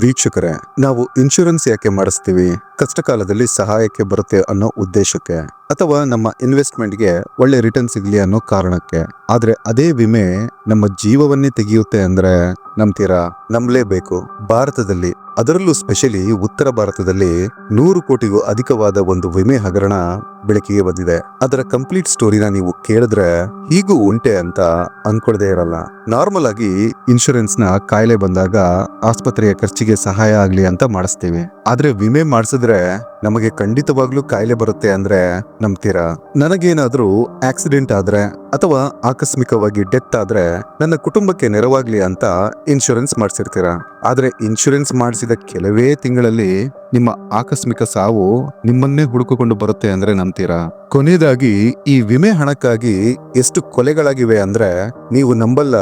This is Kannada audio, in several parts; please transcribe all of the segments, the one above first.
ವೀಕ್ಷಕರೇ, ನಾವು ಇನ್ಶೂರೆನ್ಸ್ ಯಾಕೆ ಮಾಡಿಸ್ತೀವಿ? ಕಷ್ಟ ಕಾಲದಲ್ಲಿ ಸಹಾಯಕ್ಕೆ ಬರುತ್ತೆ ಅನ್ನೋ ಉದ್ದೇಶಕ್ಕೆ, ಅಥವಾ ನಮ್ಮ ಇನ್ವೆಸ್ಟ್ಮೆಂಟ್ಗೆ ಒಳ್ಳೆ ರಿಟರ್ನ್ ಸಿಗ್ಲಿ ಅನ್ನೋ ಕಾರಣಕ್ಕೆ. ಆದ್ರೆ ಅದೇ ವಿಮೆ ನಮ್ಮ ಜೀವವನ್ನೇ ತೆಗೆಯುತ್ತೆ ಅಂದ್ರೆ ನಂಬ್ತೀರಾ? ನಂಬಲೇಬೇಕು. ಭಾರತದಲ್ಲಿ, ಅದರಲ್ಲೂ ಸ್ಪೆಷಲಿ ಉತ್ತರ ಭಾರತದಲ್ಲಿ 100 ಕೋಟಿಗೂ ಅಧಿಕವಾದ ಒಂದು ವಿಮೆ ಹಗರಣ ಬೆಳಕಿಗೆ ಬಂದಿದೆ. ಅದರ ಕಂಪ್ಲೀಟ್ ಸ್ಟೋರಿನ ನೀವು ಕೇಳಿದ್ರೆ ಹೀಗೂ ಉಂಟೆ ಅಂತ ಅನ್ಕೊಳ್ದೇ ಇರಲ್ಲ. ನಾರ್ಮಲ್ ಆಗಿ ಇನ್ಶೂರೆನ್ಸ್ ನ ಕಾಯಿಲೆ ಬಂದಾಗ ಆಸ್ಪತ್ರೆಯ ಖರ್ಚಿಗೆ ಸಹಾಯ ಆಗ್ಲಿ ಅಂತ ಮಾಡಿಸ್ತೀವಿ. ಆದ್ರೆ ವಿಮೆ ಮಾಡಿಸಿದ್ರೆ ನಮಗೆ ಖಂಡಿತವಾಗ್ಲೂ ಕಾಯಿಲೆ ಬರುತ್ತೆ ಅಂದ್ರೆ ನಂಬ್ತೀರಾ? ನನಗೇನಾದ್ರೂ ಆಕ್ಸಿಡೆಂಟ್ ಆದ್ರೆ ಅಥವಾ ಆಕಸ್ಮಿಕವಾಗಿ ಡೆತ್ ಆದ್ರೆ ನನ್ನ ಕುಟುಂಬಕ್ಕೆ ನೆರವಾಗ್ಲಿ ಅಂತ ಇನ್ಶೂರೆನ್ಸ್ ಮಾಡಿಸಿರ್ತೀರಾ. ಆದ್ರೆ ಇನ್ಶೂರೆನ್ಸ್ ಮಾಡಿಸಿದ ಕೆಲವೇ ತಿಂಗಳಲ್ಲಿ ನಿಮ್ಮ ಆಕಸ್ಮಿಕ ಸಾವು ನಿಮ್ಮನ್ನೇ ಹುಡುಕಿಕೊಂಡು ಬರುತ್ತೆ ಅಂದ್ರೆ ನಂಬ್ತೀರಾ? ಕೊನೆಯದಾಗಿ ಈ ವಿಮೆ ಹಣಕ್ಕಾಗಿ ಎಷ್ಟು ಕೊಲೆಗಳಾಗಿವೆ ಅಂದ್ರೆ ನೀವು ನಂಬಲ್ಲ.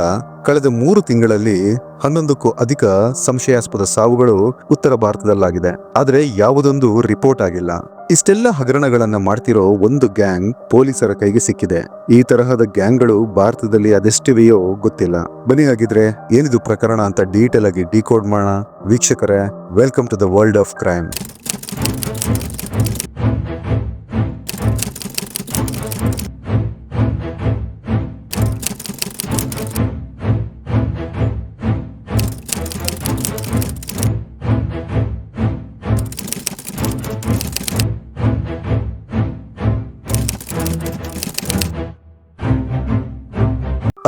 ಕಳೆದ 3 ತಿಂಗಳಲ್ಲಿ 11ಕ್ಕೂ ಅಧಿಕ ಸಂಶಯಾಸ್ಪದ ಸಾವುಗಳು ಉತ್ತರ ಭಾರತದಲ್ಲಾಗಿದೆ. ಆದ್ರೆ ಯಾವುದೊಂದು ರಿಪೋರ್ಟ್ ಆಗಿಲ್ಲ. ಇಷ್ಟೆಲ್ಲ ಹಗರಣಗಳನ್ನ ಮಾಡ್ತಿರೋ ಒಂದು ಗ್ಯಾಂಗ್ ಪೊಲೀಸರ ಕೈಗೆ ಸಿಕ್ಕಿದೆ. ಈ ತರಹದ ಗ್ಯಾಂಗ್ಗಳು ಭಾರತದಲ್ಲಿ ಅದೆಷ್ಟಿವೆಯೋ ಗೊತ್ತಿಲ್ಲ. ಬನ್ನಿ ಹಾಗಿದ್ರೆ ಏನಿದು ಪ್ರಕರಣ ಅಂತ ಡೀಟೇಲ್ ಆಗಿ ಡಿಕೋಡ್ ಮಾಡೋಣ. ವೀಕ್ಷಕರೇ, welcome to the world of crime.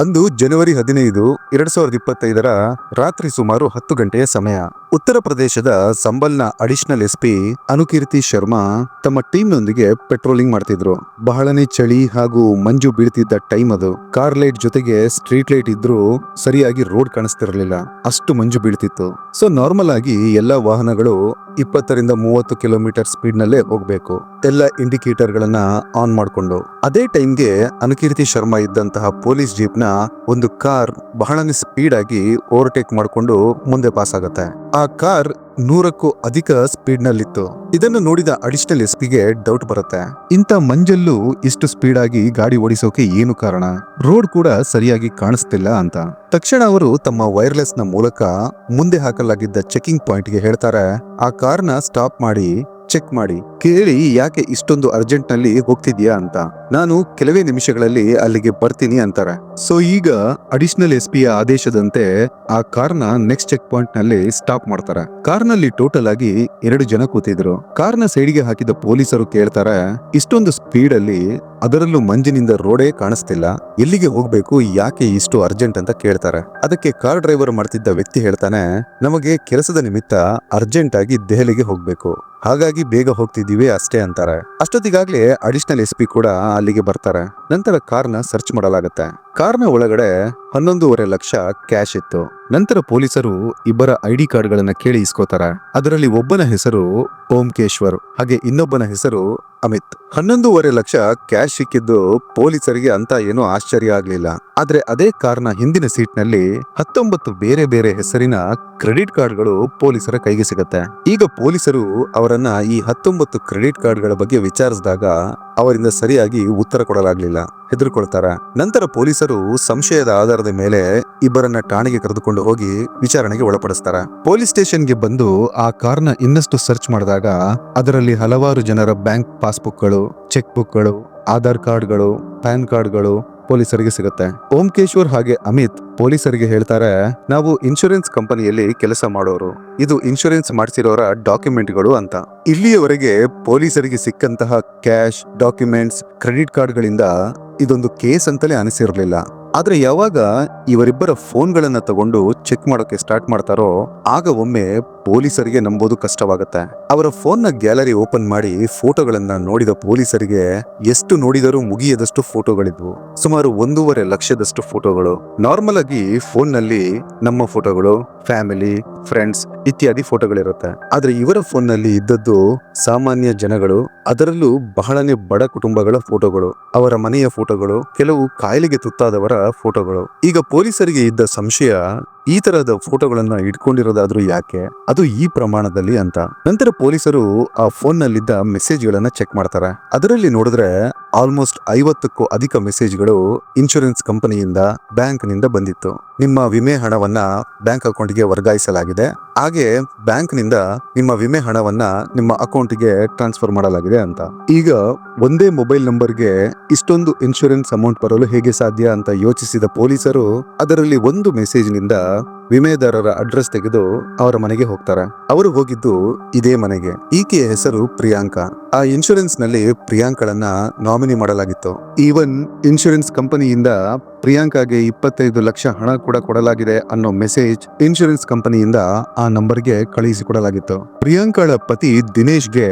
ಅಂದು ಜನವರಿ 15, 2025 ರಾತ್ರಿ ಸುಮಾರು 10 ಗಂಟೆಯ ಸಮಯ. ಉತ್ತರ ಪ್ರದೇಶದ ಸಂಬಲ್ನ ಅಡಿಷನಲ್ ಎಸ್ಪಿ ಅನುಕೀರ್ತಿ ಶರ್ಮಾ ತಮ್ಮ ಟೀಮ್ನೊಂದಿಗೆ ಪೆಟ್ರೋಲಿಂಗ್ ಮಾಡ್ತಿದ್ರು. ಬಹಳನೇ ಚಳಿ ಹಾಗೂ ಮಂಜು ಬೀಳ್ತಿದ್ದ ಟೈಮ್ ಅದು. ಕಾರ್ ಲೈಟ್ ಜೊತೆಗೆ ಸ್ಟ್ರೀಟ್ ಲೈಟ್ ಇದ್ರೂ ಸರಿಯಾಗಿ ರೋಡ್ ಕಾಣಿಸ್ತಿರಲಿಲ್ಲ, ಅಷ್ಟು ಮಂಜು ಬೀಳ್ತಿತ್ತು. ಸೊ ನಾರ್ಮಲ್ ಆಗಿ ಎಲ್ಲಾ ವಾಹನಗಳು 20ರಿಂದ 30 ಕಿಲೋಮೀಟರ್ ಸ್ಪೀಡ್ ನಲ್ಲೇ ಹೋಗ್ಬೇಕು, ಎಲ್ಲ ಇಂಡಿಕೇಟರ್ ಗಳನ್ನ ಆನ್ ಮಾಡ್ಕೊಂಡು. ಅದೇ ಟೈಮ್ಗೆ ಅನುಕೀರ್ತಿ ಶರ್ಮಾ ಇದ್ದಂತಹ ಪೊಲೀಸ್ ಜೀಪ್ ನ ಒಂದು ಕಾರ್ ಬಹಳನೇ ಸ್ಪೀಡ್ ಆಗಿ ಓವರ್ಟೇಕ್ ಮಾಡ್ಕೊಂಡು ಮುಂದೆ ಪಾಸ್ ಆಗತ್ತೆ. ಆ ಕಾರ್ 100ಕ್ಕೂ ಅಧಿಕ ಸ್ಪೀಡ್ ನಲ್ಲಿತ್ತು. ಇದನ್ನು ನೋಡಿದ ಅಡಿಷನಲ್ ಎಸ್ಪಿಗೆ ಡೌಟ್ ಬರುತ್ತೆ, ಇಂಥ ಮಂಜಲ್ಲೂ ಇಷ್ಟು ಸ್ಪೀಡ್ ಆಗಿ ಗಾಡಿ ಓಡಿಸೋಕೆ ಏನು ಕಾರಣ? ರೋಡ್ ಕೂಡ ಸರಿಯಾಗಿ ಕಾಣಿಸ್ತಿಲ್ಲ ಅಂತ. ತಕ್ಷಣ ಅವರು ತಮ್ಮ ವೈರ್ಲೆಸ್ ನ ಮೂಲಕ ಮುಂದೆ ಹಾಕಲಾಗಿದ್ದ ಚೆಕಿಂಗ್ ಪಾಯಿಂಟ್ ಗೆ ಹೇಳ್ತಾರೆ, ಆ ಕಾರ್ನ ಸ್ಟಾಪ್ ಮಾಡಿ ಚೆಕ್ ಮಾಡಿ, ಕೇಳಿ ಯಾಕೆ ಇಷ್ಟೊಂದು ಅರ್ಜೆಂಟ್ ನಲ್ಲಿ ಹೋಗ್ತಿದ್ಯಾ ಅಂತ. ನಾನು ಕೆಲವೇ ನಿಮಿಷಗಳಲ್ಲಿ ಅಲ್ಲಿಗೆ ಬರ್ತೀನಿ ಅಂತಾರೆ. ಸೊ ಈಗ ಅಡಿಷನಲ್ ಎಸ್ಪಿಯ ಆದೇಶದಂತೆ ಆ ಕಾರ್ನ ನೆಕ್ಸ್ಟ್ ಚೆಕ್ ಪಾಯಿಂಟ್ ನಲ್ಲಿ ಸ್ಟಾಪ್ ಮಾಡ್ತಾರೆ. ಕಾರ್ನಲ್ಲಿ ಟೋಟಲ್ ಆಗಿ 2 ಜನ ಕೂತಿದ್ರು. ಕಾರ್ನ ಸೈಡ್ಗೆ ಹಾಕಿದ ಪೊಲೀಸರು ಕೇಳ್ತಾರೆ, ಇಷ್ಟೊಂದು ಸ್ಪೀಡ್ ಅಲ್ಲಿ, ಅದರಲ್ಲೂ ಮಂಜಿನಿಂದ ರೋಡೇ ಕಾಣಿಸ್ತಿಲ್ಲ, ಎಲ್ಲಿಗೆ ಹೋಗ್ಬೇಕು, ಯಾಕೆ ಇಷ್ಟು ಅರ್ಜೆಂಟ್ ಅಂತ ಕೇಳ್ತಾರೆ. ಅದಕ್ಕೆ ಕಾರ್ ಡ್ರೈವರ್ ಮಾಡ್ತಿದ್ದ ವ್ಯಕ್ತಿ ಹೇಳ್ತಾನೆ, ನಮಗೆ ಕೆಲಸದ ನಿಮಿತ್ತ ಅರ್ಜೆಂಟ್ ಆಗಿ ದೆಹಲಿಗೆ ಹೋಗ್ಬೇಕು, ಹಾಗಾಗಿ ಬೇಗ ಹೋಗ್ತಿದೀವಿ ಅಷ್ಟೇ ಅಂತಾರೆ. ಅಷ್ಟೊತ್ತಿಗಾಗ್ಲೇ ಅಡಿಷನಲ್ ಎಸ್ಪಿ ಕೂಡ ಅಲ್ಲಿಗೆ ಬರ್ತಾರೆ. ನಂತರ ಕಾರ್ನ ಸರ್ಚ್ ಮಾಡಲಾಗತ್ತೆ. ಕಾರ್ನ ಒಳಗಡೆ 11.5 ಲಕ್ಷ ಕ್ಯಾಶ್ ಇತ್ತು. ನಂತರ ಪೊಲೀಸರು ಇಬ್ಬರ ಐಡಿ ಕಾರ್ಡ್ ಗಳನ್ನ ಕೇಳಿ ಇಸ್ಕೋತಾರೆ. ಅದರಲ್ಲಿ ಒಬ್ಬನ ಹೆಸರು ಓಂಕೇಶ್ವರ್, ಹಾಗೆ ಇನ್ನೊಬ್ಬನ ಹೆಸರು ಅಮಿತ್. 11.5 ಲಕ್ಷ ಕ್ಯಾಶ್ ಸಿಕ್ಕಿದ್ದು ಪೊಲೀಸರಿಗೆ ಅಂತ ಏನೂ ಆಶ್ಚರ್ಯ ಆಗ್ಲಿಲ್ಲ. ಆದ್ರೆ ಅದೇ ಕಾರ್ನ ಹಿಂದಿನ ಸೀಟ್ ನಲ್ಲಿ 19 ಬೇರೆ ಬೇರೆ ಹೆಸರಿನ ಕ್ರೆಡಿಟ್ ಕಾರ್ಡ್ಗಳು ಪೊಲೀಸರ ಕೈಗೆ ಸಿಗತ್ತೆ. ಈಗ ಪೊಲೀಸರು ಅವರನ್ನ ಈ 19 ಕ್ರೆಡಿಟ್ ಕಾರ್ಡ್ಗಳ ಬಗ್ಗೆ ವಿಚಾರಿಸಿದಾಗ ಅವರಿಂದ ಸರಿಯಾಗಿ ಉತ್ತರ ಕೊಡಲಾಗ್ಲಿಲ್ಲ, ಹೆದರ್ಕೊಳ್ತಾರ. ನಂತರ ಪೊಲೀಸರು ಸಂಶಯದ ಆಧಾರದ ಮೇಲೆ ಇಬ್ಬರನ್ನ ಠಾಣೆಗೆ ಕರೆದುಕೊಂಡು ಹೋಗಿ ವಿಚಾರಣೆಗೆ ಒಳಪಡಿಸ್ತಾರ. ಪೊಲೀಸ್ ಸ್ಟೇಷನ್ಗೆ ಬಂದು ಆ ಕಾರ್ನ ಇನ್ನಷ್ಟು ಸರ್ಚ್ ಮಾಡಿದಾಗ ಅದರಲ್ಲಿ ಹಲವಾರು ಜನರ ಬ್ಯಾಂಕ್ ಪಾಸ್ಬುಕ್ಗಳು, ಚೆಕ್ ಬುಕ್ಗಳು, ಆಧಾರ್ ಕಾರ್ಡ್ಗಳು, ಪ್ಯಾನ್ ಕಾರ್ಡ್ಗಳು ಪೊಲೀಸರಿಗೆ ಸಿಗುತ್ತೆ. ಓಂಕೇಶ್ವರ್ ಹಾಗೆ ಅಮಿತ್ ಪೊಲೀಸರಿಗೆ ಹೇಳ್ತಾರೆ, ನಾವು ಇನ್ಶೂರೆನ್ಸ್ ಕಂಪನಿಯಲ್ಲಿ ಕೆಲಸ ಮಾಡೋರು, ಇದು ಇನ್ಶೂರೆನ್ಸ್ ಮಾಡಿಸಿರೋರ ಡಾಕ್ಯುಮೆಂಟ್ಗಳು ಅಂತ. ಇಲ್ಲಿಯವರೆಗೆ ಪೊಲೀಸರಿಗೆ ಸಿಕ್ಕಂತಹ ಕ್ಯಾಶ್, ಡಾಕ್ಯುಮೆಂಟ್ಸ್, ಕ್ರೆಡಿಟ್ ಕಾರ್ಡ್ಗಳಿಂದ ಇದೊಂದು ಕೇಸ್ ಅಂತಲೇ ಅನಿಸಿರ್ಲಿಲ್ಲ. ಆದ್ರೆ ಯಾವಾಗ ಇವರಿಬ್ಬರ ಫೋನ್ಗಳನ್ನ ತಗೊಂಡು ಚೆಕ್ ಮಾಡೋಕೆ ಸ್ಟಾರ್ಟ್ ಮಾಡ್ತಾರೋ ಆಗ ಒಮ್ಮೆ ಪೊಲೀಸರಿಗೆ ನಂಬೋದು ಕಷ್ಟವಾಗುತ್ತೆ. ಅವರ ಫೋನ್ನ ಗ್ಯಾಲರಿ ಓಪನ್ ಮಾಡಿ ಫೋಟೋಗಳನ್ನ ನೋಡಿದ ಪೊಲೀಸರಿಗೆ ಎಷ್ಟು ನೋಡಿದರೂ ಮುಗಿಯದಷ್ಟು ಫೋಟೋಗಳಿದ್ವು. ಸುಮಾರು 1.5 ಲಕ್ಷದಷ್ಟು ಫೋಟೋಗಳು. ನಾರ್ಮಲ್ ಆಗಿ ಫೋನ್ ನಲ್ಲಿ ನಮ್ಮ ಫೋಟೋಗಳು, ಫ್ಯಾಮಿಲಿ, ಫ್ರೆಂಡ್ಸ್ ಇತ್ಯಾದಿ ಫೋಟೋಗಳಿರುತ್ತೆ. ಆದ್ರೆ ಇವರ ಫೋನ್ ನಲ್ಲಿ ಇದ್ದದ್ದು ಸಾಮಾನ್ಯ ಜನಗಳು, ಅದರಲ್ಲೂ ಬಹಳನೇ ಬಡ ಕುಟುಂಬಗಳ ಫೋಟೋಗಳು, ಅವರ ಮನೆಯ ಫೋಟೋಗಳು, ಕೆಲವು ಕಾಯಿಲೆಗೆ ತುತ್ತಾದವರ ಫೋಟೋಗಳು. ಈಗ ಪೊಲೀಸರಿಗೆ ಇದ್ದ ಸಂಶಯ, ಈ ತರಹದ ಫೋಟೋಗಳನ್ನ ಇಟ್ಕೊಂಡಿರೋದಾದ್ರೂ ಯಾಕೆ, ಅದು ಈ ಪ್ರಮಾಣದಲ್ಲಿ ಅಂತ. ನಂತರ ಪೊಲೀಸರು ಆ ಫೋನ್ ನಲ್ಲಿದ್ದ ಮೆಸೇಜ್ ಗಳನ್ನ ಚೆಕ್ ಮಾಡ್ತಾರೆ. ಅದರಲ್ಲಿ ನೋಡಿದ್ರೆ ಆಲ್ಮೋಸ್ಟ್ 50ಕ್ಕೂ ಅಧಿಕ ಮೆಸೇಜ್ಗಳು ಇನ್ಶೂರೆನ್ಸ್ ಕಂಪನಿಯಿಂದ, ಬ್ಯಾಂಕ್ ನಿಂದ ಬಂದಿತ್ತು. ನಿಮ್ಮ ವಿಮೆ ಹಣವನ್ನ ಬ್ಯಾಂಕ್ ಅಕೌಂಟ್ಗೆ ವರ್ಗಾಯಿಸಲಾಗಿದೆ, ಹಾಗೆ ಬ್ಯಾಂಕ್ ನಿಂದ ನಿಮ್ಮ ವಿಮೆ ಹಣವನ್ನ ನಿಮ್ಮ ಅಕೌಂಟ್ಗೆ ಟ್ರಾನ್ಸ್ಫರ್ ಮಾಡಲಾಗಿದೆ ಅಂತ. ಈಗ ಒಂದೇ ಮೊಬೈಲ್ ನಂಬರ್ಗೆ ಇಷ್ಟೊಂದು ಇನ್ಶೂರೆನ್ಸ್ ಅಮೌಂಟ್ ಬರಲು ಹೇಗೆ ಸಾಧ್ಯ ಅಂತ ಯೋಚಿಸಿದ ಪೊಲೀಸರು ಅದರಲ್ಲಿ ಒಂದು ಮೆಸೇಜ್ ನಿಂದ ವಿಮೆದಾರರ ಅಡ್ರೆಸ್ ತೆಗೆದು ಅವರ ಮನೆಗೆ ಹೋಗ್ತಾರೆ. ಅವರು ಹೋಗಿದ್ದು ಇದೇ ಮನೆಗೆ. ಈಕೆಯ ಹೆಸರು ಪ್ರಿಯಾಂಕಾ. ಆ ಇನ್ಶೂರೆನ್ಸ್ ನಲ್ಲಿ ಪ್ರಿಯಾಂಕಳನ್ನ ನಾಮಿನಿ ಮಾಡಲಾಗಿತ್ತು. ಈವನ್ ಇನ್ಶೂರೆನ್ಸ್ ಕಂಪನಿಯಿಂದ ಪ್ರಿಯಾಂಕಾಗೆ 25 ಲಕ್ಷ ಹಣ ಕೂಡ ಕೊಡಲಾಗಿದೆ ಅನ್ನೋ ಮೆಸೇಜ್ ಇನ್ಶೂರೆನ್ಸ್ ಕಂಪನಿಯಿಂದ ಆ ನಂಬರ್ಗೆ ಕಳುಹಿಸಿಕೊಡಲಾಗಿತ್ತು. ಪ್ರಿಯಾಂಕಳ ಪತಿ ದಿನೇಶ್ಗೆ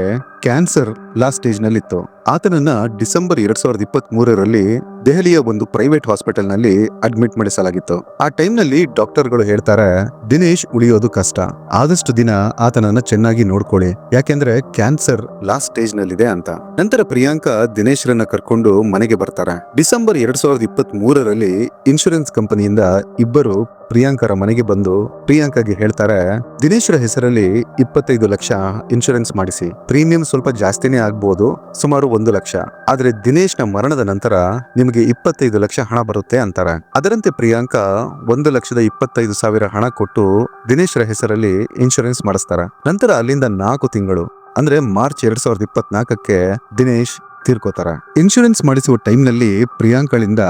ಕ್ಯಾನ್ಸರ್ ಲಾಸ್ಟ್ ಸ್ಟೇಜ್ ನಲ್ಲಿತ್ತು. ಆತನನ್ನ ಡಿಸೆಂಬರ್ 2023ರಲ್ಲಿ ದೆಹಲಿಯ ಒಂದು ಪ್ರೈವೇಟ್ ಹಾಸ್ಪಿಟಲ್ ನಲ್ಲಿ ಅಡ್ಮಿಟ್ ಮಾಡಿಸಲಾಗಿತ್ತು. ಆ ಟೈಮ್ ನಲ್ಲಿ ಡಾಕ್ಟರ್ಗಳು ಹೇಳ್ತಾರೆ, ದಿನೇಶ್ ಉಳಿಯೋದು ಕಷ್ಟ, ಆದಷ್ಟು ದಿನ ಆತನನ್ನ ಚೆನ್ನಾಗಿ ನೋಡ್ಕೊಳ್ಳಿ, ಯಾಕೆಂದ್ರೆ ಕ್ಯಾನ್ಸರ್ ಲಾಸ್ಟ್ ಸ್ಟೇಜ್ ನಲ್ಲಿದೆ ಅಂತ. ನಂತರ ಪ್ರಿಯಾಂಕಾ ದಿನೇಶ್ರನ್ನ ಕರ್ಕೊಂಡು ಮನೆಗೆ ಬರ್ತಾರೆ. ಡಿಸೆಂಬರ್ 2023ರಲ್ಲಿ ಇನ್ಶೂರೆನ್ಸ್ ಕಂಪನಿಯಿಂದ ಇಬ್ಬರು ಪ್ರಿಯಾಂಕರ ಮನೆಗೆ ಬಂದು ಪ್ರಿಯಾಂಕಾಗೆ ಹೇಳ್ತಾರೆ, ದಿನೇಶ್ರ ಹೆಸರಲ್ಲಿ 25 ಲಕ್ಷ ಇನ್ಶೂರೆನ್ಸ್ ಮಾಡಿಸಿ, ಪ್ರೀಮಿಯಂ ಸ್ವಲ್ಪ ಜಾಸ್ತಿನೇ ಆಗ್ಬಹುದು, ಸುಮಾರು 1 ಲಕ್ಷ, ಆದ್ರೆ ದಿನೇಶ್ನ ಮರಣದ ನಂತರ ನಿಮಗೆ 25 ಲಕ್ಷ ಹಣ ಬರುತ್ತೆ ಅಂತಾರೆ. ಅದರಂತೆ ಪ್ರಿಯಾಂಕಾ 1,25,000 ಹಣ ಕೊಟ್ಟು ದಿನೇಶ್ರ ಹೆಸರಲ್ಲಿ ಇನ್ಶೂರೆನ್ಸ್ ಮಾಡಿಸ್ತಾರೆ. ನಂತರ ಅಲ್ಲಿಂದ 4 ತಿಂಗಳು ಅಂದ್ರೆ ಮಾರ್ಚ್ 2024ಕ್ಕೆ ದಿನೇಶ್ ತೀರ್ಕೋತಾರೆ. ಇನ್ಶೂರೆನ್ಸ್ ಮಾಡಿಸುವ ಟೈಮ್ ನಲ್ಲಿ ಪ್ರಿಯಾಂಕಳಿಂದ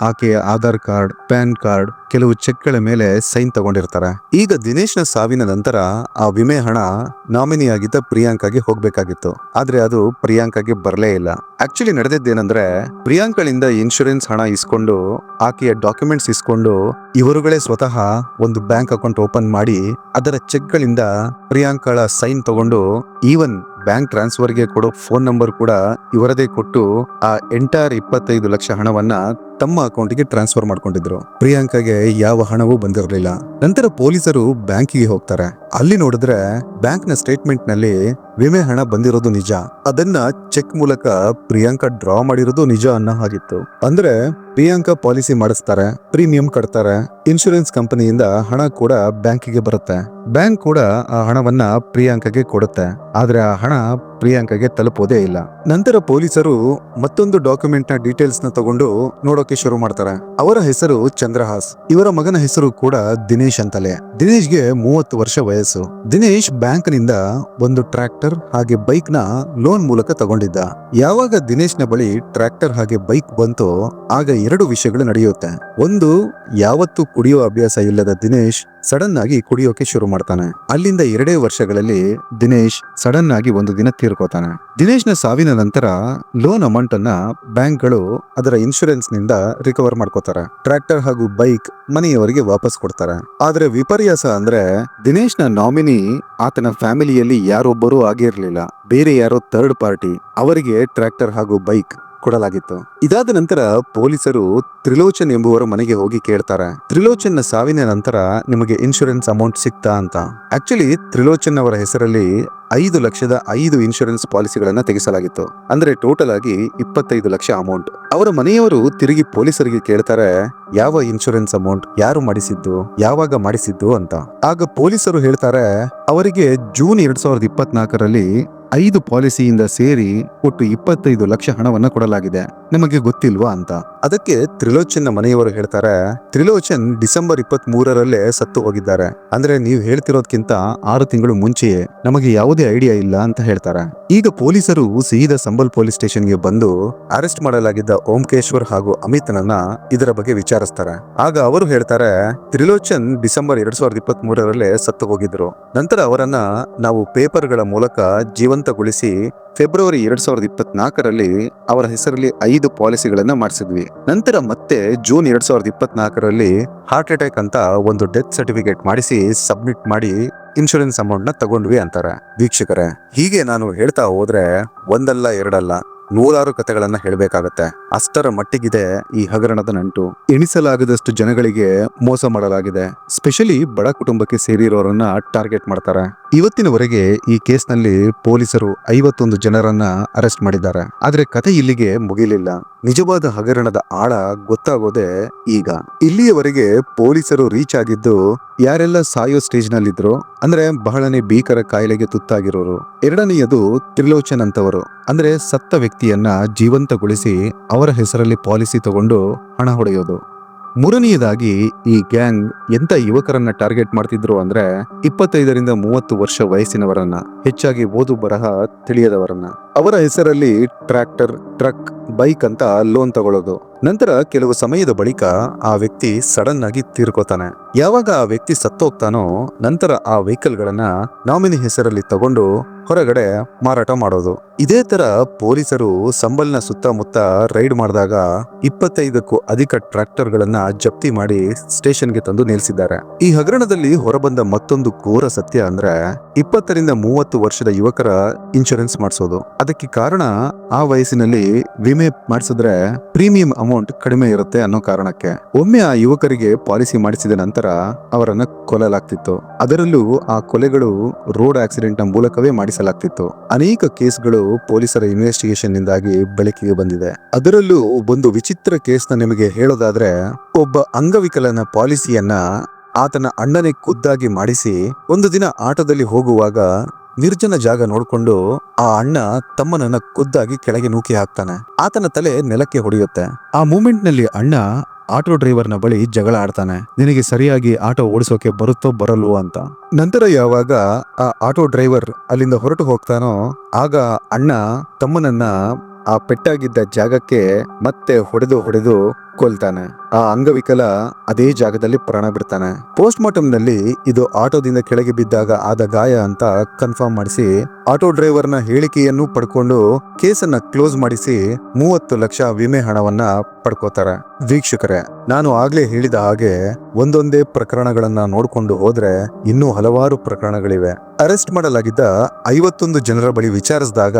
ಆಕೆಯ ಆಧಾರ್ ಕಾರ್ಡ್, ಪ್ಯಾನ್ ಕಾರ್ಡ್, ಕೆಲವು ಚೆಕ್ಗಳ ಮೇಲೆ ಸೈನ್ ತಗೊಂಡಿರ್ತಾರೆ. ಈಗ ದಿನೇಶ್ನ ಸಾವಿನ ನಂತರ ಆ ವಿಮೆ ಹಣ ನಾಮಿನಿಯಾಗಿದ್ದ ಪ್ರಿಯಾಂಕಾಗೆ ಹೋಗ್ಬೇಕಾಗಿತ್ತು, ಆದ್ರೆ ಅದು ಪ್ರಿಯಾಂಕಾಗೆ ಬರಲೇ ಇಲ್ಲ. ಆಕ್ಚುಲಿ ನಡೆದಿದ್ದೇನೆಂದ್ರೆ, ಪ್ರಿಯಾಂಕಳಿಂದ ಇನ್ಶೂರೆನ್ಸ್ ಹಣ ಇಸ್ಕೊಂಡು ಆಕೆಯ ಡಾಕ್ಯುಮೆಂಟ್ಸ್ ಇಸ್ಕೊಂಡು ಇವರುಗಳೇ ಸ್ವತಃ ಒಂದು ಬ್ಯಾಂಕ್ ಅಕೌಂಟ್ ಓಪನ್ ಮಾಡಿ ಅದರ ಚೆಕ್ಗಳಿಂದ ಪ್ರಿಯಾಂಕಳ ಸೈನ್ ತಗೊಂಡು ಈವನ್ ಬ್ಯಾಂಕ್ ಟ್ರಾನ್ಸ್ಫರ್ಗೆ ಕೊಡೋ ಫೋನ್ ನಂಬರ್ ಕೂಡ ಇವರದೇ ಕೊಟ್ಟು ಆ ಎಂಟೈರ್ 25 ಲಕ್ಷ ಹಣವನ್ನ ತಮ್ಮ ಅಕೌಂಟ್ಗೆ ಟ್ರಾನ್ಸ್ಫರ್ ಮಾಡ್ಕೊಂಡಿದ್ರು. ಪ್ರಿಯಾಂಕಾಗೆ ಯಾವ ಹಣವೂ ಬಂದಿರಲಿಲ್ಲ. ನಂತರ ಪೊಲೀಸರು ಬ್ಯಾಂಕಿಗೆ ಹೋಗ್ತಾರೆ. ಅಲ್ಲಿ ನೋಡಿದ್ರೆ ಬ್ಯಾಂಕ್ ನ ಸ್ಟೇಟ್ಮೆಂಟ್ ನಲ್ಲಿ ವಿಮೆ ಹಣ ಬಂದಿರೋದು ನಿಜ, ಅದನ್ನ ಚೆಕ್ ಮೂಲಕ ಪ್ರಿಯಾಂಕಾ ಡ್ರಾ ಮಾಡಿರೋದು ನಿಜ ಅನ್ನೋ ಹಾಗಿತ್ತು. ಅಂದ್ರೆ ಪ್ರಿಯಾಂಕಾ ಪಾಲಿಸಿ ಮಾಡಿಸ್ತಾರೆ, ಪ್ರೀಮಿಯಂ ಕಟ್ತಾರೆ, ಇನ್ಶೂರೆನ್ಸ್ ಕಂಪನಿಯಿಂದ ಹಣ ಕೂಡ ಬ್ಯಾಂಕಿಗೆ ಬರುತ್ತೆ, ಬ್ಯಾಂಕ್ ಕೂಡ ಆ ಹಣವನ್ನ ಪ್ರಿಯಾಂಕಾಗೆ ಕೊಡುತ್ತೆ, ಆದ್ರೆ ಆ ಹಣ ಪ್ರಿಯಾಂಕಾಗೆ ತಲುಪೋದೇ ಇಲ್ಲ. ನಂತರ ಪೊಲೀಸರು ಮತ್ತೊಂದು ಡಾಕ್ಯುಮೆಂಟ್ ನ ಡೀಟೇಲ್ಸ್ ನ ತಗೊಂಡು ನೋಡೋಕೆ ಶುರು ಮಾಡ್ತಾರೆ. ಅವರ ಹೆಸರು ಚಂದ್ರಹಾಸ್, ಇವರ ಮಗನ ಹೆಸರು ಕೂಡ ದಿನೇಶ್ ಅಂತಲೇ. ದಿನೇಶ್ಗೆ 30 ವರ್ಷ ವಯಸ್ಸು. ದಿನೇಶ್ ಬ್ಯಾಂಕ್ ನಿಂದ ಒಂದು ಟ್ರ್ಯಾಕ್ಟರ್ ಹಾಗೆ ಬೈಕ್ ನ ಲೋನ್ ಮೂಲಕ ತಗೊಂಡಿದ್ದ. ಯಾವಾಗ ದಿನೇಶ್ ನ ಬಳಿ ಟ್ರ್ಯಾಕ್ಟರ್ ಹಾಗೆ ಬೈಕ್ ಬಂತು, ಆಗ 2 ವಿಷಯಗಳು ನಡೆಯುತ್ತೆ. ಒಂದು, ಯಾವತ್ತೂ ಕುಡಿಯೋ ಅಭ್ಯಾಸ ಇಲ್ಲದ ದಿನೇಶ್ ಸಡನ್ ಆಗಿ ಕುಡಿಯೋಕೆ ಶುರು ಮಾಡ್ತಾನೆ. ಅಲ್ಲಿಂದ 2 ವರ್ಷಗಳಲ್ಲಿ ದಿನೇಶ್ ಸಡನ್ ಆಗಿ ಒಂದು ದಿನ ತೀರ್ಕೋತಾನೆ. ದಿನೇಶ್ನ ಸಾವಿನ ನಂತರ ಲೋನ್ ಅಮೌಂಟ್ ಅನ್ನ ಬ್ಯಾಂಕ್ಗಳು ಅದರ ಇನ್ಶೂರೆನ್ಸ್ ನಿಂದ ರಿಕವರ್ ಮಾಡ್ಕೋತಾರೆ. ಟ್ರ್ಯಾಕ್ಟರ್ ಹಾಗೂ ಬೈಕ್ ಮನೆಯವರಿಗೆ ವಾಪಸ್ ಕೊಡ್ತಾರೆ. ಆದ್ರೆ ವಿಪರ್ಯಾಸ ಅಂದ್ರೆ ದಿನೇಶ್ನ ನಾಮಿನಿ ಆತನ ಫ್ಯಾಮಿಲಿಯಲ್ಲಿ ಯಾರೊಬ್ಬರೂ ಆಗಿರ್ಲಿಲ್ಲ, ಬೇರೆ ಯಾರೋ ಥರ್ಡ್ ಪಾರ್ಟಿ ಅವರಿಗೆ ಟ್ರ್ಯಾಕ್ಟರ್ ಹಾಗೂ ಬೈಕ್ ಕೊಡಲಾಗಿತ್ತು. ಇದಾದ ನಂತರ ಪೊಲೀಸರು ತ್ರಿಲೋಚನ್ ಎಂಬುವರ ಮನೆಗೆ ಹೋಗಿ ಕೇಳ್ತಾರೆ, ತ್ರಿಲೋಚನ್ ನ ಸಾವಿನ ನಂತರ ನಿಮಗೆ ಇನ್ಶೂರೆನ್ಸ್ ಅಮೌಂಟ್ ಸಿಕ್ತಾ ಅಂತ. ಆಕ್ಚುಲಿ ತ್ರಿಲೋಚನ್ ಅವರ ಹೆಸರಲ್ಲಿ 5,05,000 ಇನ್ಶೂರೆನ್ಸ್ ಪಾಲಿಸಿಗಳನ್ನ ತೆಗೆಸಲಾಗಿತ್ತು. ಅಂದ್ರೆ ಟೋಟಲ್ ಆಗಿ 25 ಲಕ್ಷ ಅಮೌಂಟ್. ಅವರ ಮನೆಯವರು ತಿರುಗಿ ಪೊಲೀಸರಿಗೆ ಕೇಳ್ತಾರೆ, ಯಾವ ಇನ್ಶೂರೆನ್ಸ್ ಅಮೌಂಟ್, ಯಾರು ಮಾಡಿಸಿದ್ದು, ಯಾವಾಗ ಮಾಡಿಸಿದ್ದು ಅಂತ. ಆಗ ಪೊಲೀಸರು ಹೇಳ್ತಾರೆ, ಅವರಿಗೆ ಜೂನ್ 2024ರಲ್ಲಿ 5 ಪಾಲಿಸಿಯಿಂದ ಸೇರಿ ಒಟ್ಟು 25 ಲಕ್ಷ ಹಣವನ್ನ ಕೊಡಲಾಗಿದೆ, ನಿಮಗೆ ಗೊತ್ತಿಲ್ವಾ ಅಂತ. ಅದಕ್ಕೆ ತ್ರಿಲೋಚನ್ ಮನೆಯವರು ಹೇಳ್ತಾರೆ, ತ್ರಿಲೋಚನ್ ಡಿಸೆಂಬರ್ 23ರಲ್ಲೇ ಸತ್ತು ಹೋಗಿದ್ದಾರೆ, ಅಂದ್ರೆ ನೀವು ಹೇಳ್ತಿರೋದ್ಕಿಂತ 6 ತಿಂಗಳು ಮುಂಚೆಯೇ, ನಮಗೆ ಯಾವುದೇ ಐಡಿಯಾ ಇಲ್ಲ ಅಂತ ಹೇಳ್ತಾರೆ. ಈಗ ಪೊಲೀಸರು ಸೀದಾ ಸಂಬಲ್ ಪೊಲೀಸ್ ಸ್ಟೇಷನ್ಗೆ ಬಂದು ಅರೆಸ್ಟ್ ಮಾಡಲಾಗಿದ್ದ ಓಂಕೇಶ್ವರ್ ಹಾಗೂ ಅಮಿತ್ನನ್ನ ಇದರ ಬಗ್ಗೆ ವಿಚಾರಿಸ್ತಾರೆ. ಆಗ ಅವರು ಹೇಳ್ತಾರೆ, ತ್ರಿಲೋಚನ್ ಡಿಸೆಂಬರ್ 2023ರಲ್ಲೇ ಸತ್ತು ಹೋಗಿದ್ರು. ನಂತರ ಅವರನ್ನ ನಾವು ಪೇಪರ್ಗಳ ಮೂಲಕ ಜೀವಂತಗೊಳಿಸಿ ಫೆಬ್ರವರಿ 2024ರಲ್ಲಿ ಅವರ ಹೆಸರಲ್ಲಿ 5 ಪಾಲಿಸಿಗಳನ್ನ ಮಾಡಿಸಿದ್ವಿ. ನಂತರ ಮತ್ತೆ ಜೂನ್ 2024ರಲ್ಲಿ ಹಾರ್ಟ್ ಅಟ್ಯಾಕ್ ಅಂತ ಒಂದು ಡೆತ್ ಸರ್ಟಿಫಿಕೇಟ್ ಮಾಡಿಸಿ ಸಬ್ಮಿಟ್ ಮಾಡಿ ಇನ್ಶೂರೆನ್ಸ್ ಅಮೌಂಟ್ ನ ತಗೊಂಡ್ವಿ ಅಂತಾರೆ. ವೀಕ್ಷಕರೇ, ಹೀಗೆ ನಾನು ಹೇಳ್ತಾ ಹೋದ್ರೆ ಒಂದಲ್ಲ ಎರಡಲ್ಲ 100 ಕಥೆಗಳನ್ನ ಹೇಳ್ಬೇಕಾಗತ್ತೆ. ಅಷ್ಟರ ಮಟ್ಟಿಗಿದೆ ಈ ಹಗರಣದ ನಂಟು. ಎಣಿಸಲಾಗದಷ್ಟು ಜನಗಳಿಗೆ ಮೋಸ ಮಾಡಲಾಗಿದೆ. ಸ್ಪೆಷಲಿ ಬಡ ಕುಟುಂಬಕ್ಕೆ ಸೇರಿರೋರನ್ನ ಟಾರ್ಗೆಟ್ ಮಾಡ್ತಾರೆ. ಇವತ್ತಿನವರೆಗೆ ಈ ಕೇಸ್ನಲ್ಲಿ ಪೊಲೀಸರು 51 ಜನರನ್ನ ಅರೆಸ್ಟ್ ಮಾಡಿದ್ದಾರೆ. ಆದ್ರೆ ಕತೆ ಇಲ್ಲಿಗೆ ಮುಗಿಲಿಲ್ಲ. ನಿಜವಾದ ಹಗರಣದ ಆಳ ಗೊತ್ತಾಗೋದೇ ಈಗ. ಇಲ್ಲಿಯವರೆಗೆ ಪೊಲೀಸರು ರೀಚ್ ಆಗಿದ್ದು ಯಾರೆಲ್ಲ ಸಾಯೋ ಸ್ಟೇಜ್ ನಲ್ಲಿದ್ರು, ಅಂದ್ರೆ ಬಹಳನೇ ಭೀಕರ ಕಾಯಿಲೆಗೆ ತುತ್ತಾಗಿರೋರು. ಎರಡನೆಯದು ತ್ರಿಲೋಚನ್ ಅಂತವರು, ಅಂದ್ರೆ ಸತ್ತ ವ್ಯಕ್ತಿಯನ್ನ ಜೀವಂತಗೊಳಿಸಿ ಅವರ ಹೆಸರಲ್ಲಿ ಪಾಲಿಸಿ ತಗೊಂಡು ಹಣ ಹೊಡೆಯೋದು. ಮೂರನೆಯದಾಗಿ ಈ ಗ್ಯಾಂಗ್ ಎಂತ ಯುವಕರನ್ನ ಟಾರ್ಗೆಟ್ ಮಾಡ್ತಿದ್ರು ಅಂದ್ರೆ 25ರಿಂದ 30 ವರ್ಷ ವಯಸ್ಸಿನವರನ್ನ, ಹೆಚ್ಚಾಗಿ ಓದು ಬರಹ ತಿಳಿಯದವರನ್ನ. ಅವರ ಹೆಸರಲ್ಲಿ ಟ್ರ್ಯಾಕ್ಟರ್, ಟ್ರಕ್, ಬೈಕ್ ಅಂತ ಲೋನ್ ತಗೊಳ್ಳೋದು. ನಂತರ ಕೆಲವು ಸಮಯದ ಬಳಿಕ ಆ ವ್ಯಕ್ತಿ ಸಡನ್ ಆಗಿ ತೀರ್ಕೋತಾನೆ. ಯಾವಾಗ ಆ ವ್ಯಕ್ತಿ ಸತ್ತೋಗ್ತಾನೋ ನಂತರ ಆ ವೆಹಿಕಲ್ ಗಳನ್ನ ನಾಮಿನಿ ಹೆಸರಲ್ಲಿ ತಗೊಂಡು ಹೊರಗಡೆ ಮಾರಾಟ ಮಾಡೋದು. ಇದೇ ತರ ಪೊಲೀಸರು ಸಂಬಲ್ನ ಸುತ್ತಮುತ್ತ ರೈಡ್ ಮಾಡಿದಾಗ 25ಕ್ಕೂ ಅಧಿಕ ಟ್ರ್ಯಾಕ್ಟರ್ ಗಳನ್ನ ಜಪ್ತಿ ಮಾಡಿ ಸ್ಟೇಷನ್ಗೆ ತಂದು ನಿಲ್ಲಿಸಿದ್ದಾರೆ. ಈ ಹಗರಣದಲ್ಲಿ ಹೊರಬಂದ ಮತ್ತೊಂದು ಘೋರ ಸತ್ಯ ಅಂದ್ರೆ 20ರಿಂದ 30 ವರ್ಷದ ಯುವಕರ ಇನ್ಶೂರೆನ್ಸ್ ಮಾಡಿಸೋದು. ಅದಕ್ಕೆ ಕಾರಣ ಆ ವಯಸ್ಸಿನಲ್ಲಿ ವಿಮೆ ಮಾಡಿಸಿದ್ರೆ ಪ್ರೀಮಿಯಂ ಅಮೌಂಟ್ ಕಡಿಮೆ ಇರುತ್ತೆ ಅನ್ನೋ ಕಾರಣಕ್ಕೆ. ಒಮ್ಮೆ ಆ ಯುವಕರಿಗೆ ಪಾಲಿಸಿ ಮಾಡಿಸಿದ ನಂತರ ಅವರನ್ನ ಕೊಲ್ಲಲಾಗ್ತಿತ್ತು. ಅದರಲ್ಲೂ ಆ ಕೊಲೆಗಳು ರೋಡ್ ಆಕ್ಸಿಡೆಂಟ್ ನ ಮೂಲಕವೇ ಮಾಡಿಸಲಾಗ್ತಿತ್ತು. ಅನೇಕ ಕೇಸ್ಗಳು ಪೊಲೀಸರ ಇನ್ವೆಸ್ಟಿಗೇಷನ್ ನಿಂದಾಗಿ ಬೆಳಕಿಗೆ ಬಂದಿದೆ. ಅದರಲ್ಲೂ ಒಂದು ವಿಚಿತ್ರ ಕೇಸ್ನ ನಿಮಗೆ ಹೇಳೋದಾದ್ರೆ, ಒಬ್ಬ ಅಂಗವಿಕಲನ ಪಾಲಿಸಿಯನ್ನ ಆತನ ಅಣ್ಣನೇ ಖುದ್ದಾಗಿ ಮಾಡಿಸಿ ಒಂದು ದಿನ ಆಟೋದಲ್ಲಿ ಹೋಗುವಾಗ ನಿರ್ಜನ ಜಾಗ ನೋಡ್ಕೊಂಡು ಆ ಅಣ್ಣ ತಮ್ಮನನ್ನ ಖುದ್ದಾಗಿ ಕೆಳಗೆ ನೂಕಿ ಹಾಕ್ತಾನೆ. ಆತನ ತಲೆ ನೆಲಕ್ಕೆ ಹೊಡೆಯುತ್ತೆ. ಆ ಮೂಮೆಂಟ್ ನಲ್ಲಿ ಅಣ್ಣ ಆಟೋ ಡ್ರೈವರ್ನ ಬಳಿ ಜಗಳ ಆಡ್ತಾನೆ, ನಿನಗೆ ಸರಿಯಾಗಿ ಆಟೋ ಓಡಿಸೋಕೆ ಬರುತ್ತೋ ಬರಲ್ವೋ ಅಂತ. ನಂತರ ಯಾವಾಗ ಆ ಆಟೋ ಡ್ರೈವರ್ ಅಲ್ಲಿಂದ ಹೊರಟು ಹೋಗ್ತಾನೋ ಆಗ ಅಣ್ಣ ತಮ್ಮನನ್ನ ಆ ಪೆಟ್ಟಾಗಿದ್ದ ಜಾಗಕ್ಕೆ ಮತ್ತೆ ಹೊಡೆದು ಕೊಲ್ತಾನೆ. ಆ ಅಂಗವಿಕಲ ಅದೇ ಜಾಗದಲ್ಲಿ ಪ್ರಾಣ ಬಿಡ್ತಾನೆ. ಪೋಸ್ಟ್ ಮಾರ್ಟಮ್ ನಲ್ಲಿ ಇದು ಆಟೋದಿಂದ ಕೆಳಗೆ ಬಿದ್ದಾಗ ಆದ ಗಾಯ ಅಂತ ಕನ್ಫರ್ಮ್ ಮಾಡಿಸಿ ಆಟೋ ಡ್ರೈವರ್ನ ಹೇಳಿಕೆಯನ್ನು ಪಡ್ಕೊಂಡು ಕೇಸನ್ನ ಕ್ಲೋಸ್ ಮಾಡಿಸಿ 30 ಲಕ್ಷ ವಿಮೆ ಹಣವನ್ನ ಪಡ್ಕೋತಾರೆ. ವೀಕ್ಷಕರೇ, ನಾನು ಆಗ್ಲೇ ಹೇಳಿದ ಹಾಗೆ ಒಂದೊಂದೇ ಪ್ರಕರಣಗಳನ್ನ ನೋಡ್ಕೊಂಡು ಹೋದ್ರೆ ಇನ್ನೂ ಹಲವಾರು ಪ್ರಕರಣಗಳಿವೆ. ಅರೆಸ್ಟ್ ಮಾಡಲಾಗಿದ್ದ 51 ಜನರ ಬಳಿ ವಿಚಾರಿಸಿದಾಗ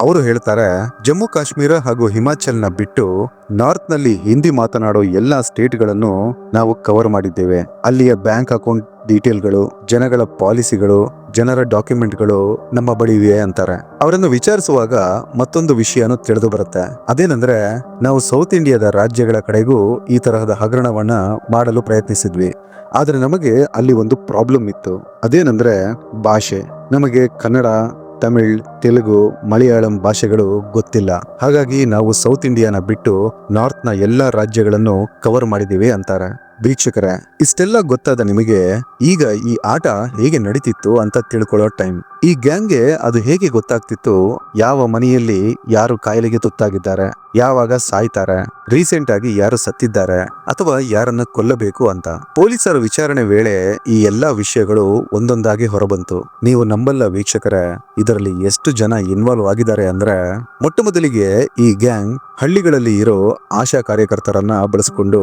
ಅವರು ಹೇಳ್ತಾರೆ, ಜಮ್ಮು ಕಾಶ್ಮೀರ ಹಾಗೂ ಹಿಮಾಚಲ್ನ ಬಿಟ್ಟು ನಾರ್ತ್ ನಲ್ಲಿ ಹಿಂದಿ ಮಾತನಾಡೋ ಎಲ್ಲಾ ಸ್ಟೇಟ್ಗಳನ್ನು ನಾವು ಕವರ್ ಮಾಡಿದ್ದೇವೆ. ಅಲ್ಲಿಯ ಬ್ಯಾಂಕ್ ಅಕೌಂಟ್ ಡೀಟೇಲ್ಗಳು, ಜನಗಳ ಪಾಲಿಸಿಗಳು, ಜನರ ಡಾಕ್ಯುಮೆಂಟ್ಗಳು ನಮ್ಮ ಬಳಿ ಇವೆ ಅಂತಾರೆ. ಅವರನ್ನು ವಿಚಾರಿಸುವಾಗ ಮತ್ತೊಂದು ವಿಷಯನೂ ತಿಳಿದು ಬರುತ್ತೆ. ಅದೇನಂದ್ರೆ, ನಾವು ಸೌತ್ ಇಂಡಿಯಾದ ರಾಜ್ಯಗಳ ಕಡೆಗೂ ಈ ತರಹದ ಹಗರಣವನ್ನ ಮಾಡಲು ಪ್ರಯತ್ನಿಸಿದ್ವಿ. ಆದ್ರೆ ನಮಗೆ ಅಲ್ಲಿ ಒಂದು ಪ್ರಾಬ್ಲಮ್ ಇತ್ತು. ಅದೇನಂದ್ರೆ ಭಾಷೆ. ನಮಗೆ ಕನ್ನಡ, ತಮಿಳ್, ತೆಲುಗು, ಮಲಯಾಳಂ ಭಾಷೆಗಳು ಗೊತ್ತಿಲ್ಲ. ಹಾಗಾಗಿ ನಾವು ಸೌತ್ ಇಂಡಿಯಾನ ಬಿಟ್ಟು ನಾರ್ತ್ನ ಎಲ್ಲಾ ರಾಜ್ಯಗಳನ್ನು ಕವರ್ ಮಾಡಿದೀವಿ ಅಂತಾರೆ. ವೀಕ್ಷಕರೇ, ಇಷ್ಟೆಲ್ಲ ಗೊತ್ತಾದ ನಿಮಗೆ ಈಗ ಈ ಆಟ ಹೇಗೆ ನಡೀತಿತ್ತು ಅಂತ ತಿಳ್ಕೊಳ್ಳೋ ಟೈಮ್. ಈ ಗ್ಯಾಂಗ್ಗೆ ಅದು ಹೇಗೆ ಗೊತ್ತಾಗ್ತಿತ್ತು, ಯಾವ ಮನೆಯಲ್ಲಿ ಯಾರು ಕಾಯಿಲೆಗೆ ತುತ್ತಾಗಿದ್ದಾರೆ, ಯಾವಾಗ ಸಾಯ್ತಾರೆ, ರೀಸೆಂಟ್ ಆಗಿ ಯಾರು ಸತ್ತಿದ್ದಾರೆ ಅಥವಾ ಯಾರನ್ನ ಕೊಲ್ಲಬೇಕು ಅಂತ. ಪೊಲೀಸರ ವಿಚಾರಣೆ ವೇಳೆ ಈ ಎಲ್ಲಾ ವಿಷಯಗಳು ಒಂದೊಂದಾಗಿ ಹೊರಬಂತು. ನೀವು ನಂಬಲ್ಲ ವೀಕ್ಷಕರೇ, ಇದರಲ್ಲಿ ಎಷ್ಟು ಜನ ಇನ್ವಾಲ್ವ್ ಆಗಿದ್ದಾರೆ ಅಂದ್ರೆ, ಮೊಟ್ಟ ಮೊದಲಿಗೆ ಈ ಗ್ಯಾಂಗ್ ಹಳ್ಳಿಗಳಲ್ಲಿ ಇರೋ ಆಶಾ ಕಾರ್ಯಕರ್ತರನ್ನ ಬಳಸಿಕೊಂಡು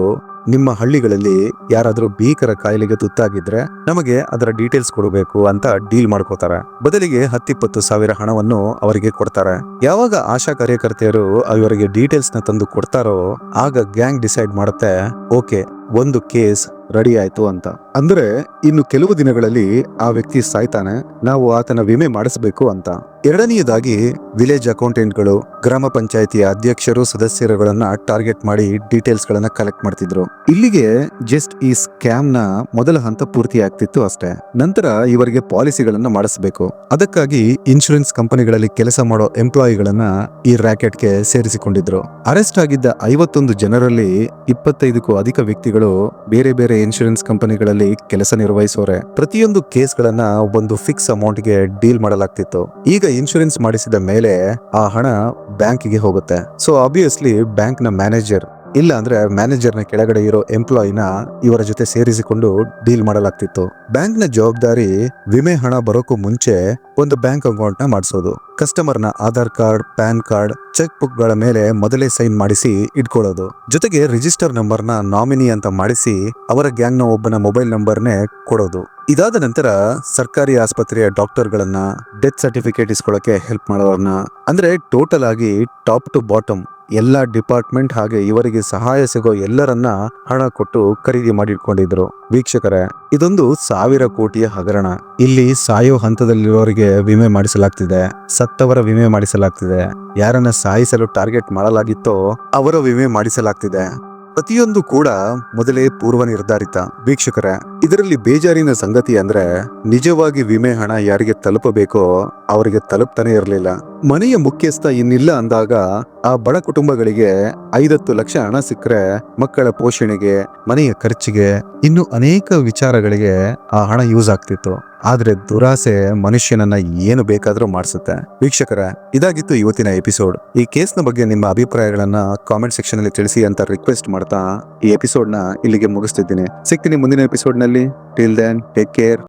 ನಿಮ್ಮ ಹಳ್ಳಿಗಳಲ್ಲಿ ಯಾರಾದ್ರೂ ಭೀಕರ ಕಾಯಿಲೆಗೆ ತುತ್ತಾಗಿದ್ರೆ ನಮಗೆ ಅದರ ಡೀಟೇಲ್ಸ್ ಕೊಡಬೇಕು ಅಂತ ಡೀಲ್ ಮಾಡ್ಕೋತಾರೆ. ಬದಲಿಗೆ 10-20 ಸಾವಿರ ಹಣವನ್ನು ಅವರಿಗೆ ಕೊಡ್ತಾರೆ. ಯಾವಾಗ ಆಶಾ ಕಾರ್ಯಕರ್ತೆಯರು ಅವರಿಗೆ ಡೀಟೇಲ್ಸ್ ನ ತಂದು ಕೊಡ್ತಾರೋ ಆಗ ಗ್ಯಾಂಗ್ ಡಿಸೈಡ್ ಮಾಡುತ್ತೆ, ಓಕೆ, ಒಂದು ಕೇಸ್ ರೆಡಿ ಆಯ್ತು ಅಂತ. ಅಂದ್ರೆ ಇನ್ನು ಕೆಲವು ದಿನಗಳಲ್ಲಿ ಆ ವ್ಯಕ್ತಿ ಸಾಯ್ತಾನೆ, ನಾವು ಆತನ ವಿಮೆ ಮಾಡಿಸಬೇಕು ಅಂತ. ಎರಡನೆಯದಾಗಿ ವಿಲೇಜ್ ಅಕೌಂಟೆಂಟ್ಗಳು, ಗ್ರಾಮ ಪಂಚಾಯಿತಿಯ ಅಧ್ಯಕ್ಷರು, ಸದಸ್ಯರುಗಳನ್ನ ಟಾರ್ಗೆಟ್ ಮಾಡಿ ಡೀಟೇಲ್ಸ್ ಗಳನ್ನ ಕಲೆಕ್ಟ್ ಮಾಡ್ತಿದ್ರು. ಇಲ್ಲಿಗೆ ಜಸ್ಟ್ ಈ ಸ್ಕ್ಯಾಮ್ ನ ಮೊದಲ ಹಂತ ಪೂರ್ತಿ ಆಗ್ತಿತ್ತು ಅಷ್ಟೇ. ನಂತರ ಇವರಿಗೆ ಪಾಲಿಸಿಗಳನ್ನ ಮಾಡಿಸಬೇಕು. ಅದಕ್ಕಾಗಿ ಇನ್ಶೂರೆನ್ಸ್ ಕಂಪನಿಗಳಲ್ಲಿ ಕೆಲಸ ಮಾಡೋ ಎಂಪ್ಲಾಯಿಗಳನ್ನ ಈ ರ್ಯಾಕೆಟ್ಗೆ ಸೇರಿಸಿಕೊಂಡಿದ್ರು. ಅರೆಸ್ಟ್ ಆಗಿದ್ದ 51 ಜನರಲ್ಲಿ 25ಕ್ಕೂ ಅಧಿಕ ವ್ಯಕ್ತಿಗಳು ಬೇರೆ ಬೇರೆ ಇನ್ಶೂರೆನ್ಸ್ ಕಂಪನಿಗಳಲ್ಲಿ ಕೆಲಸ ನಿರ್ವಹಿಸೋರೆ. ಪ್ರತಿಯೊಂದು ಕೇಸ್ಗಳನ್ನ ಒಂದು ಫಿಕ್ಸ್ ಅಮೌಂಟ್ಗೆ ಡೀಲ್ ಮಾಡಲಾಗ್ತಿತ್ತು. ಈಗ ಇನ್ಶೂರೆನ್ಸ್ ಮಾಡಿಸಿದ ಮೇಲೆ ಆ ಹಣ ಬ್ಯಾಂಕಿಗೆ ಹೋಗುತ್ತೆ. ಸೊ ಆಬ್ವಿಯಸ್ಲಿ ಬ್ಯಾಂಕ್ ನ ಮ್ಯಾನೇಜರ್ ಇಲ್ಲ ಅಂದ್ರೆ ಮ್ಯಾನೇಜರ್ನ ಕೆಳಗಡೆ ಇರೋ ಎಂಪ್ಲಾಯಿನ ಇವರ ಜೊತೆ ಸೇರಿಸಿಕೊಂಡು ಡೀಲ್ ಮಾಡಲಾಗ್ತಿತ್ತು. ಬ್ಯಾಂಕ್ ನ ಜವಾಬ್ದಾರಿ ವಿಮೆ ಹಣ ಬರೋಕ್ಕೂ ಮುಂಚೆ ಒಂದು ಬ್ಯಾಂಕ್ ಅಕೌಂಟ್ ನ ಮಾಡಿಸೋದು. ಕಸ್ಟಮರ್ನ Aadhaar card, PAN card, cheque book ಗಳ ಮೇಲೆ ಮೊದಲೇ ಸೈನ್ ಮಾಡಿಸಿ ಇಟ್ಕೊಳ್ಳೋದು. ಜೊತೆಗೆ ರಿಜಿಸ್ಟರ್ ನಂಬರ್ನ ನಾಮಿನಿ ಅಂತ ಮಾಡಿಸಿ ಅವರ ಗ್ಯಾಂಗ್ ನ ಒಬ್ಬನ ಮೊಬೈಲ್ ನಂಬರ್ನೇ ಕೊಡೋದು. ಇದಾದ ನಂತರ ಸರ್ಕಾರಿ ಆಸ್ಪತ್ರೆಯ ಡಾಕ್ಟರ್ಗಳನ್ನ, ಡೆತ್ ಸರ್ಟಿಫಿಕೇಟ್ ಇಸ್ಕೊಳ್ಳೋಕೆ ಹೆಲ್ಪ್ ಮಾಡೋರನ್ನ, ಅಂದ್ರೆ ಟೋಟಲ್ ಆಗಿ ಟಾಪ್ ಟು ಬಾಟಮ್ ಎಲ್ಲಾ ಡಿಪಾರ್ಟ್ಮೆಂಟ್ ಹಾಗೆ ಇವರಿಗೆ ಸಹಾಯ ಸಿಗೋ ಎಲ್ಲರನ್ನ ಹಣ ಕೊಟ್ಟು ಖರೀದಿ ಮಾಡಿಟ್ಕೊಂಡಿದ್ರು. ವೀಕ್ಷಕರೇ, ಇದೊಂದು 1,000 ಕೋಟಿಯ ಹಗರಣ. ಇಲ್ಲಿ ಸಾಯೋ ಹಂತದಲ್ಲಿರೋರಿಗೆ ವಿಮೆ ಮಾಡಿಸಲಾಗ್ತಿದೆ, ಸತ್ತವರ ವಿಮೆ ಮಾಡಿಸಲಾಗ್ತಿದೆ, ಯಾರನ್ನ ಸಾಯಿಸಲು ಟಾರ್ಗೆಟ್ ಮಾಡಲಾಗಿತ್ತೋ ಅವರ ವಿಮೆ ಮಾಡಿಸಲಾಗ್ತಿದೆ. ಪ್ರತಿಯೊಂದು ಕೂಡ ಮೊದಲೇ ಪೂರ್ವ ನಿರ್ಧಾರಿತ. ವೀಕ್ಷಕರೇ, ಇದರಲ್ಲಿ ಬೇಜಾರಿನ ಸಂಗತಿ ಅಂದ್ರೆ ನಿಜವಾಗಿ ವಿಮೆ ಹಣ ಯಾರಿಗೆ ತಲುಪಬೇಕೋ ಅವರಿಗೆ ತಲುಪ್ತಾನೆ ಇರಲಿಲ್ಲ. ಮನೆಯ ಮುಖ್ಯಸ್ಥ ಇನ್ನಿಲ್ಲ ಅಂದಾಗ ಆ ಬಡ ಕುಟುಂಬಗಳಿಗೆ 5-10 ಲಕ್ಷ ಹಣ ಸಿಕ್ಕರೆ ಮಕ್ಕಳ ಪೋಷಣೆಗೆ, ಮನೆಯ ಖರ್ಚಿಗೆ, ಇನ್ನು ಅನೇಕ ವಿಚಾರಗಳಿಗೆ ಆ ಹಣ ಯೂಸ್ ಆಗ್ತಿತ್ತು. ಆದ್ರೆ ದುರಾಸೆ ಮನುಷ್ಯನನ್ನ ಏನು ಬೇಕಾದ್ರೂ ಮಾಡಿಸುತ್ತೆ. ವೀಕ್ಷಕರೇ, ಇದಾಗಿತ್ತು ಇವತ್ತಿನ ಎಪಿಸೋಡ್. ಈ ಕೇಸ್ನ ಬಗ್ಗೆ ನಿಮ್ಮ ಅಭಿಪ್ರಾಯಗಳನ್ನ ಕಾಮೆಂಟ್ ಸೆಕ್ಷನ್ ಅಲ್ಲಿ ತಿಳಿಸಿ ಅಂತ ರಿಕ್ವೆಸ್ಟ್ ಮಾಡ್ತಾ ಈ ಎಪಿಸೋಡ್ ನ ಇಲ್ಲಿಗೆ ಮುಗಿಸ್ತಿದ್ದೀನಿ. ಸಿಗ್ತೀನಿ ಮುಂದಿನ ಎಪಿಸೋಡ್ ನಲ್ಲಿ. Till then, take care.